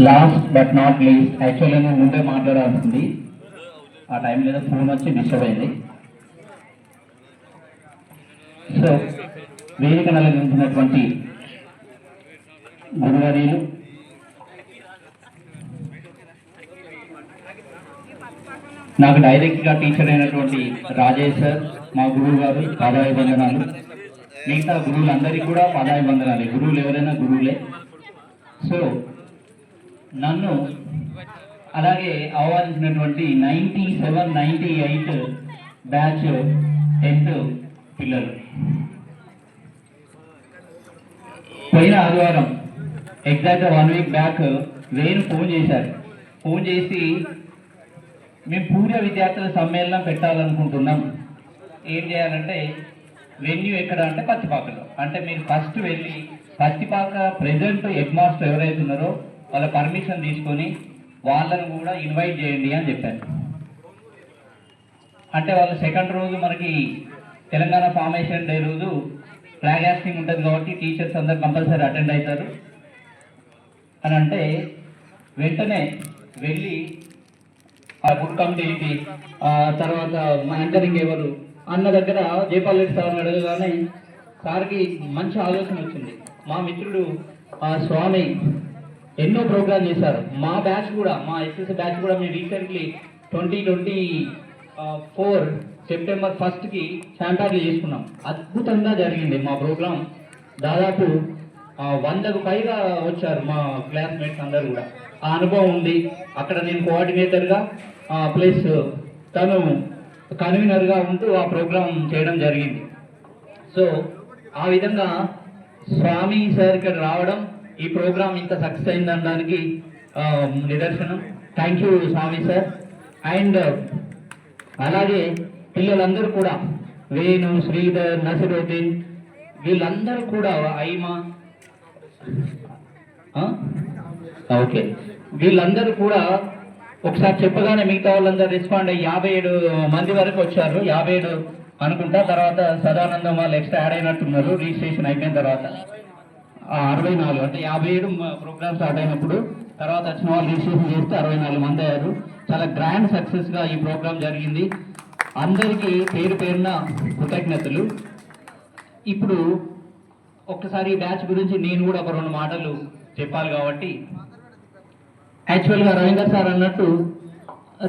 Last but not least, actually నేను ముందే మాట్లాడాల్సింది, ఆ టైంలో ఏదో ఫోన్ వచ్చి డిస్టర్బ్ అయింది. సో వేదిక నలగించినటువంటి గురువర్యులు, నాకు డైరెక్ట్గా టీచర్ అయినటువంటి రాజేష్ సార్, మా గురువు గారు, పాదాభివందనాలు. మిగతా గురువులందరికీ కూడా పాదాభివందనాలు. గురువులు ఎవరైనా గురువులే. సో నన్ను అలాగే ఆహ్వానించినటువంటి 97, 98 బ్యాచ్ 10th పిల్లలు, పోయిన ఆదివారం ఎగ్జాక్ట్గా 1 వీక్ బ్యాక్ వేణు ఫోన్ చేశారు. ఫోన్ చేసి మేము పూర్వ విద్యార్థుల సమ్మేళనం పెట్టాలనుకుంటున్నాం, ఏం చేయాలంటే వెన్యూ ఎక్కడ అంటే పత్తిపాకలో, అంటే మీరు ఫస్ట్ వెళ్ళి పత్తిపాక ప్రెజెంట్ హెడ్ మాస్టర్ ఎవరైతే ఉన్నారో వాళ్ళ పర్మిషన్ తీసుకొని వాళ్ళను కూడా ఇన్వైట్ చేయండి అని చెప్పారు. అంటే వాళ్ళు సెకండ్ రోజు మనకి తెలంగాణ ఫార్మేషన్ డే రోజు ఫ్లాగ్ హాస్టింగ్ ఉంటుంది కాబట్టి టీచర్స్ అందరు కంపల్సరీ అటెండ్ అవుతారు అని అంటే, వెంటనే వెళ్ళి ఆ గుడ్ కమిటీ ఏంటి, తర్వాత మా యాంకరింగ్ ఎవరు అన్న దగ్గర జయపాల్ రెడ్డి సార్ని అడగగానే సార్కి మంచి ఆలోచన వచ్చింది. మా మిత్రుడు స్వామి ఎన్నో ప్రోగ్రామ్ చేశారు. మా బ్యాచ్ కూడా, మా ఎస్ఎస్ బ్యాచ్ కూడా మేము రీసెంట్లీ 2024 సెప్టెంబర్ 1st శాంటార్లు చేసుకున్నాం. అద్భుతంగా జరిగింది మా ప్రోగ్రాం. దాదాపు 100కు పైగా వచ్చారు మా క్లాస్మేట్స్ అందరు కూడా. ఆ అనుభవం ఉంది. అక్కడ నేను కోఆర్డినేటర్గా ప్లస్ తను కన్వీనర్గా ఉంటూ ఆ ప్రోగ్రాం చేయడం జరిగింది. సో ఆ విధంగా స్వామి సార్ ఇక్కడ రావడం, ఈ ప్రోగ్రాం ఇంత సక్సెస్ అయిందనడానికి నిదర్శనం. Thank you Swami sir. And అలాగే పిల్లలందరూ కూడా, వేణు, శ్రీధర్, నసిరుద్దీన్, వీళ్ళందరూ కూడా, ఐమా, ఓకే, వీళ్ళందరూ కూడా ఒకసారి చెప్పగానే మిగతా వాళ్ళందరూ రెస్పాండ్ అయ్యి 57 మంది వరకు వచ్చారు. 57 అనుకుంటా. తర్వాత సదానందం వాళ్ళు ఎక్స్ట్రా యాడ్ అయినట్టున్నారు రిజిస్ట్రేషన్ అయిపోయిన తర్వాత. 64 అంటే 57 ప్రోగ్రామ్ స్టార్ట్ అయినప్పుడు తర్వాత వచ్చిన వాళ్ళు రిజిస్ట్రేషన్ చేస్తే 64 మంది అయ్యారు. చాలా గ్రాండ్ సక్సెస్గా ఈ ప్రోగ్రామ్ జరిగింది. అందరికీ పేరు పేరున కృతజ్ఞతలు. ఇప్పుడు ఒక్కసారి ఈ బ్యాచ్ గురించి నేను కూడా ఒక 2 మాటలు చెప్పాలి కాబట్టి, యాక్చువల్గా రవీందర్ సార్ అన్నట్టు,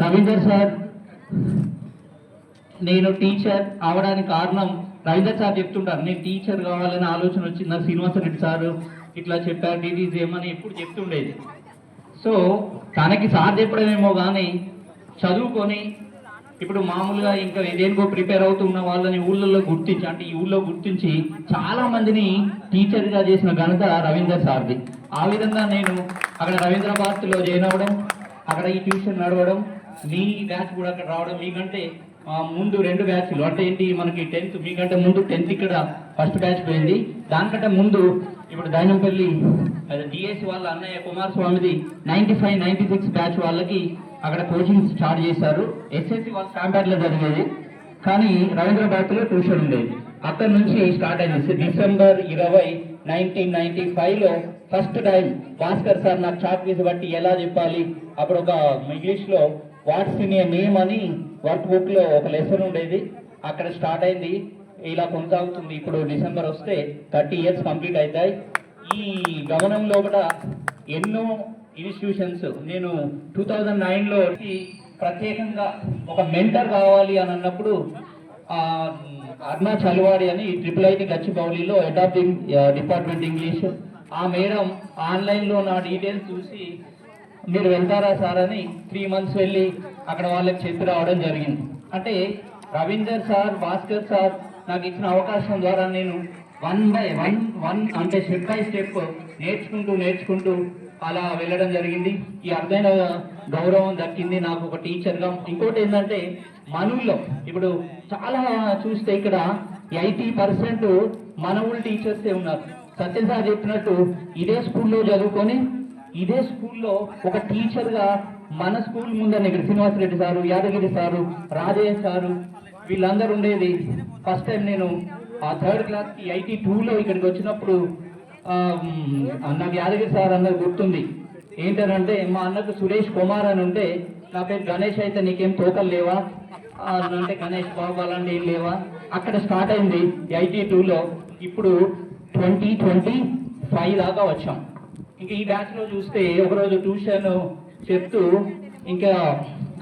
రవీందర్ సార్ నేను టీచర్ అవడానికి కారణం, రవీందర్ సార్ చెప్తుంటారు నేను టీచర్ కావాలని ఆలోచన వచ్చింది నాకు, శ్రీనివాసరెడ్డి సార్ ఇట్లా చెప్పారు డీడీస్ ఏమని ఎప్పుడు చెప్తుండేది. సో తనకి సార్ చెప్పడమేమో కానీ చదువుకొని ఇప్పుడు మామూలుగా ఇంకా దేనికో ప్రిపేర్ అవుతున్న వాళ్ళని ఊళ్ళల్లో గుర్తించి, అంటే ఈ ఊళ్ళో గుర్తించి చాలా మందిని టీచర్గా చేసిన ఘనత రవీందర్ సార్ది. ఆ విధంగా నేను అక్కడ రవీంద్రభారతిలో జాయిన్ అవ్వడం, అక్కడ ఈ ట్యూషన్ నడవడం, మీ బ్యాచ్ కూడా అక్కడ రావడం, మీకంటే ముందు 2 బ్యాచ్లు, అంటే ఏంటి మనకి 10th, మీకంటే ముందు 10th ఇక్కడ ఫస్ట్ బ్యాచ్ పోయింది. దానికంటే ముందు ఇప్పుడు దైనంపల్లి డిఎస్సి వాళ్ళ అన్నయ్య కుమారస్వామిది 95, 96 బ్యాచ్ వాళ్ళకి అక్కడ కోచింగ్ స్టార్ట్ చేశారు. ఎస్ఎస్సి వాళ్ళ స్టాండర్డ్లో జరిగేది, కానీ రవీంద్రభారతిలో ట్యూషన్ ఉండేది. అక్కడి నుంచి స్టార్ట్ అయింది. డిసెంబర్ 20, 1995లో ఫస్ట్ టైం భాస్కర్ సార్ నాకు చాక్ పీస్ బట్టి ఎలా చెప్పాలి, అప్పుడు ఒక ఇంగ్లీష్లో వాట్స్ ఇన్ ఏ నేమ్ అని వర్క్ బుక్లో ఒక లెసన్ ఉండేది. అక్కడ స్టార్ట్ అయింది, ఇలా కొనసాగుతుంది. ఇప్పుడు డిసెంబర్ వస్తే 30 years కంప్లీట్ అవుతాయి. ఈ గమనంలో కూడా ఎన్నో ఇన్స్టిట్యూషన్స్, నేను 2009లో ప్రత్యేకంగా ఒక మెంటర్ కావాలి అని అన్నప్పుడు అర్నా చలివాడి అని IIIT గచ్చిబౌలిలో head of the department English, ఆ మేడం ఆన్లైన్లో నా డీటెయిల్స్ చూసి మీరు వెళ్తారా సార్ అని 3 months వెళ్ళి అక్కడ వాళ్ళకి చెప్పి రావడం జరిగింది. అంటే రవీందర్ సార్, భాస్కర్ సార్ నాకు ఇచ్చిన అవకాశం ద్వారా నేను 1 by 1 అంటే స్టెప్ బై స్టెప్ నేర్చుకుంటూ అలా వెళ్ళడం జరిగింది. ఈ అర్థమైన గౌరవం దక్కింది నాకు ఒక టీచర్గా. ఇంకోటి ఏంటంటే మనవుల్లో ఇప్పుడు చాలా చూస్తే ఇక్కడ 80% మనవులు టీచర్సే ఉన్నారు. సత్యసార్ చెప్పినట్టు ఇదే స్కూల్లో చదువుకొని ఇదే స్కూల్లో ఒక టీచర్గా మన స్కూల్ ముందర ఇక్కడ Srinivasa Reddy sir, Yadagiri sir, Rajaiah sir వీళ్ళందరూ ఉండేది. ఫస్ట్ టైం నేను ఆ 3rd క్లాస్కి 82లో ఇక్కడికి వచ్చినప్పుడు నాకు యాదగిరి సార్ అన్నది గుర్తుంది. ఏంటనంటే మా అన్నకు సురేష్ కుమార్ అని ఉంటే నా పేరు గణేష్ అయితే నీకేం తోకలు లేవా అని అంటే గణేష్ బాబు అలాంటి ఏం లేవా. అక్కడ స్టార్ట్ అయింది 82లో. ఇప్పుడు 2025 దాకా వచ్చాం. ఇంకా ఈ బ్యాచ్లో చూస్తే ఒకరోజు ట్యూషన్ చెప్తూ ఇంకా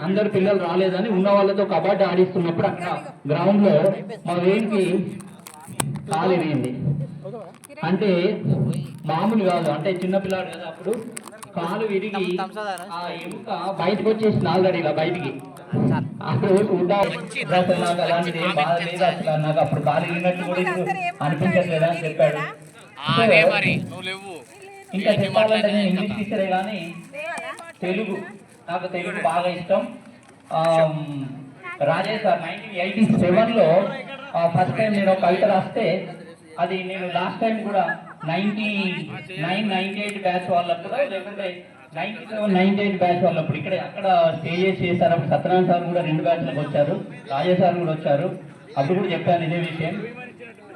అందరు పిల్లలు రాలేదని ఉన్న వాళ్ళతో కబడ్డీ ఆడిస్తున్నప్పుడు అక్కడ గ్రౌండ్లో మా వేడికి కాలు ఎరిగింది. అంటే మామూలు కాదు, అంటే చిన్నపిల్లాడు కదా. అప్పుడు కాలు విరిగి ఆ ఎముక బయటకు వచ్చేసింది ఆల్రెడీ ఇలా బయటికి. అప్పుడు అసలు నాకు అలాంటిది ఏం బాధ లేదు, అసలు నాకు అప్పుడు కాలు విరిగినట్టు కూడా ఇప్పుడు అనిపించట్లేదు అని చెప్పాడు. ఇంకా చెప్పాలంటే నేను ఇంగ్లీష్ టీచరే కానీ తెలుగు, నాకు తెలుగు బాగా ఇష్టం. రాజేష్ సార్ 1987లో ఫస్ట్ టైం నేను కవిత రాస్తే అది నేను లాస్ట్ టైం కూడా 98 బ్యాచ్ వాళ్ళప్పుడు లేకుంటే 97-98 బ్యాచ్ వాళ్ళప్పుడు అక్కడ స్టేజెస్ చేశారు. అప్పుడు సత్యనారాయణ సార్ కూడా 2 బ్యాచ్లకు వచ్చారు, రాజేష్ సార్ కూడా వచ్చారు. అప్పుడు కూడా చెప్పాను ఇదే విషయం.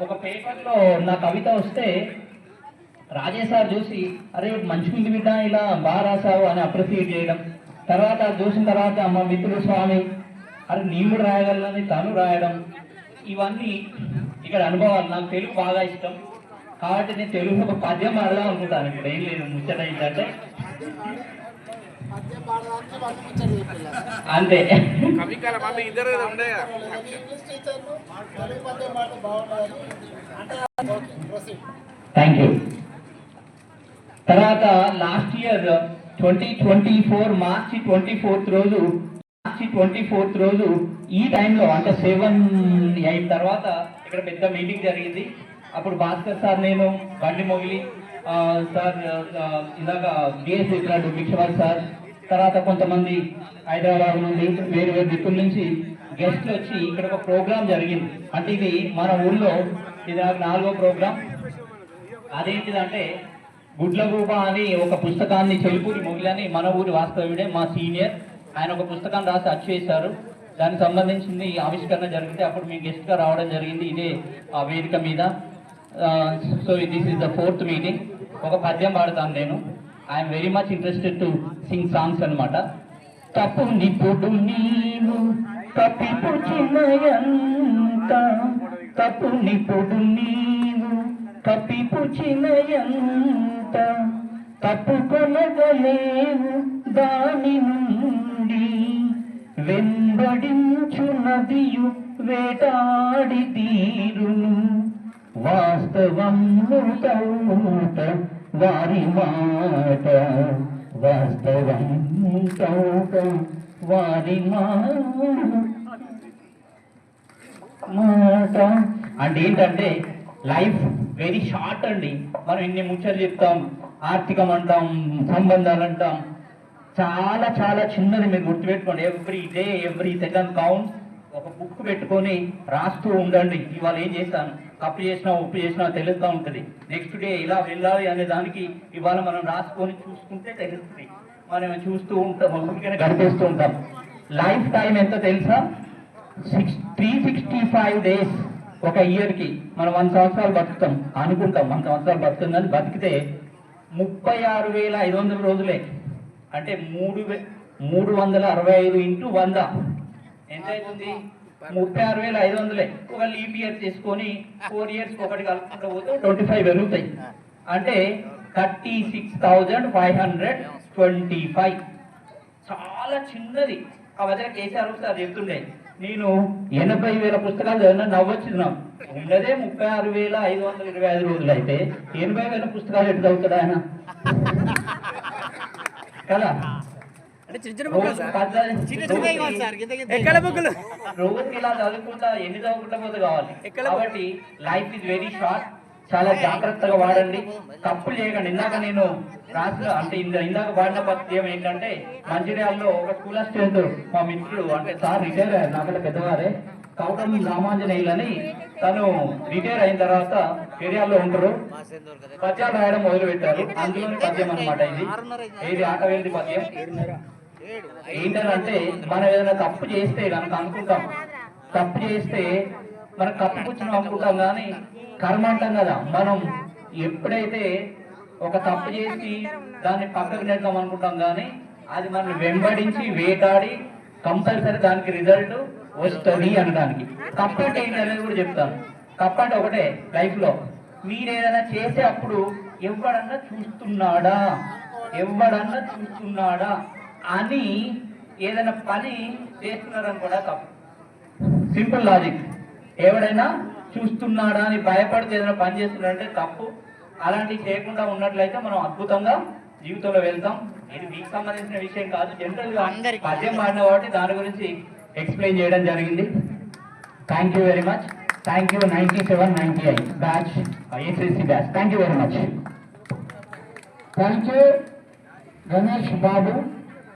ఒక పేపర్లో నా కవిత వస్తే రాజేష్ సార్ చూసి అరే మంచిగుంది బిడ్డ, ఇలా బాగా రాసావు అని అప్రిసియేట్ చేయడం. తర్వాత చూసిన తర్వాత మా మిత్రుడు స్వామి అరే నేను కూడా రాయగలనని తను రాయడం. ఇవన్నీ ఇక్కడ అనుభవాలు. నాకు తెలుగు బాగా ఇష్టం కాబట్టి నేను తెలుగు ఒక పద్యం పాడదాం అనుకుంటాను. ఇప్పుడు ఏం లేదు, ముచ్చట ఏంటంటే అంతే. Thank you. తర్వాత లాస్ట్ ఇయర్ 2024 మార్చి 24th రోజు ఈ టైంలో అంటే 7-8 తర్వాత ఇక్కడ పెద్ద మీటింగ్ జరిగింది. అప్పుడు భాస్కర్ సార్, నేను, బండి మొగిలి సార్, ఇందాక బిఎస్ చెప్పినట్టు భిక్షవాల్ సార్, తర్వాత కొంతమంది హైదరాబాద్ నుండి వేరు వేరు దిక్కుల నుంచి గెస్ట్లు వచ్చి ఇక్కడ ఒక ప్రోగ్రామ్ జరిగింది. అంటే ఇది మన ఊళ్ళో ఇది నాకు 4వ ప్రోగ్రాం. అదేంటిదంటే గుడ్లగూబ అని ఒక పుస్తకాన్ని చెలుపూరి మొగిలి అని మన ఊరి వాస్తవ్యుడే మా సీనియర్, ఆయన ఒక పుస్తకాన్ని రాసి అచ్చు చేశారు. దానికి సంబంధించింది ఆవిష్కరణ జరిగితే అప్పుడు మీ గెస్ట్గా రావడం జరిగింది ఇదే ఆ వేదిక మీద. So this is the 4th meeting. ఒక పద్యం పాడతాను నేను. I'm very much interested to sing songs అనమాట. తప్పు నిపుడు నీవు కప్పిపుచినయంత, తప్పు నిపుడు నీవు కప్పిపుచినయంత, తప్పుకొనగలేవు దాని నుండి, వెంబడించు నదియు వేటాడి తీరును, వాస్తవము తౌట వారి మాట, వాస్తవము తౌట వారి మాట. అంటే ఏంటంటే లైఫ్ వెరీ షార్ట్ అండి. మనం ఇన్ని ముచ్చట్లు చెప్తాం, ఆర్థికం అంటాం, సంబంధాలు అంటాం, చాలా చాలా చిన్నది. మీరు గుర్తుపెట్టుకోండి, every day every second count. ఒక బుక్ పెట్టుకొని రాస్తూ ఉండండి. ఇవాళ ఏం చేస్తాను, తప్పు చేసినా ఉప్పు చేసినా తెలుస్తూ ఉంటుంది. నెక్స్ట్ డే ఇలా వెళ్ళాలి అనే దానికి ఇవాళ మనం రాసుకొని చూసుకుంటే తెలుస్తుంది. మనం చూస్తూ ఉంటాం, ఊరికనే గడిపేస్తూ ఉంటాం. లైఫ్ టైం ఎంత తెలుసా? 365 days. ఒక ఇయర్కి మనం 100 సంవత్సరాలు బతుకుతాం అనుకుంటాం. 100 సంవత్సరాలు బతుకుతుందని బతికితే 36,500 రోజులే. అంటే 365 × 100 ఎంత అవుతుంది? 36,500. ఒక లీప్ ఇయర్ చేసుకొని 4 years ఒకటి కలుపుకుంటూ పోతే 25 పెరుగుతాయి. అంటే 36,525. చాలా చిన్నది. ఆ మధ్య కేసీఆర్ సార్ చెప్తుండే, నేను 80,000 పుస్తకాలు చదివినా నవ్వొచ్చింది నాకు. ఉన్నదే 36,525 రోజులు అయితే 80,000 పుస్తకాలు ఎట్లా చదువుతాడు ఆయన కదా? రోజుకి ఇలా చదువుకుంటా ఎన్ని చదువుకుంటా పోతే కావాలి. కాబట్టి లైఫ్ ఇస్ వెరీ షార్ట్. చాలా జాగ్రత్తగా వాడండి, తప్పులు చేయకండి. ఇందాక నేను రాసిన అంటే ఇందాక వాడిన పద్యం ఏంటంటే, మంచిర్యాలలో ఒక స్కూల్ అసిస్టెంట్ మా మిత్రుడు, అంటే సార్ రిటైర్ అయ్యారు, నాకంటే పెద్దవారే, కౌటం రామాంజనేయులని. తను రిటైర్ అయిన తర్వాత ఏరియాలో ఉంటారు, పద్యాలు రాయడం మొదలు పెట్టారు. అందులోని పద్యం అనమాట ఇది. ఏది ఆటవేంటి పద్యం ఏంటంటే, మనం ఏదైనా తప్పు చేస్తే కనుక అనుకుంటాం, తప్పు చేస్తే మనం కప్పు కూర్చుని అనుకుంటాం, కానీ కర్మ అంటాం కదా. మనం ఎప్పుడైతే ఒక తప్పు చేసి దాన్ని పక్కకు నెడదాం అనుకుంటాం కానీ అది మనల్ని వెంబడించి వేటాడి కంపల్సరీ దానికి రిజల్ట్ వస్తుంది అనడానికి. తప్పు అంటే ఏంటి అనేది కూడా చెప్తాను. తప్పు అంటే ఒకటే, లైఫ్ లో మీరు ఏదైనా చేసే అప్పుడు ఎవడన్నా చూస్తున్నాడా అని ఏదైనా పని చేస్తున్నారని కూడా తప్పు. Simple logic. ఎవడైనా చూస్తున్నాడా అని భయపడితే ఏదైనా పని చేస్తున్నాడంటే తప్పు. అలాంటివి చేయకుండా ఉన్నట్లయితే మనం అద్భుతంగా జీవితంలో వెళ్తాం. ఇది మీకు సంబంధించిన విషయం కాదు, జనరల్ గా పద్యం పాడిన కాబట్టి దాని గురించి ఎక్స్ప్లెయిన్ చేయడం జరిగింది. Thank you very much. Thank you 97-98 batch ACC batch. Thank you very much. Thank you Ganesh Babu.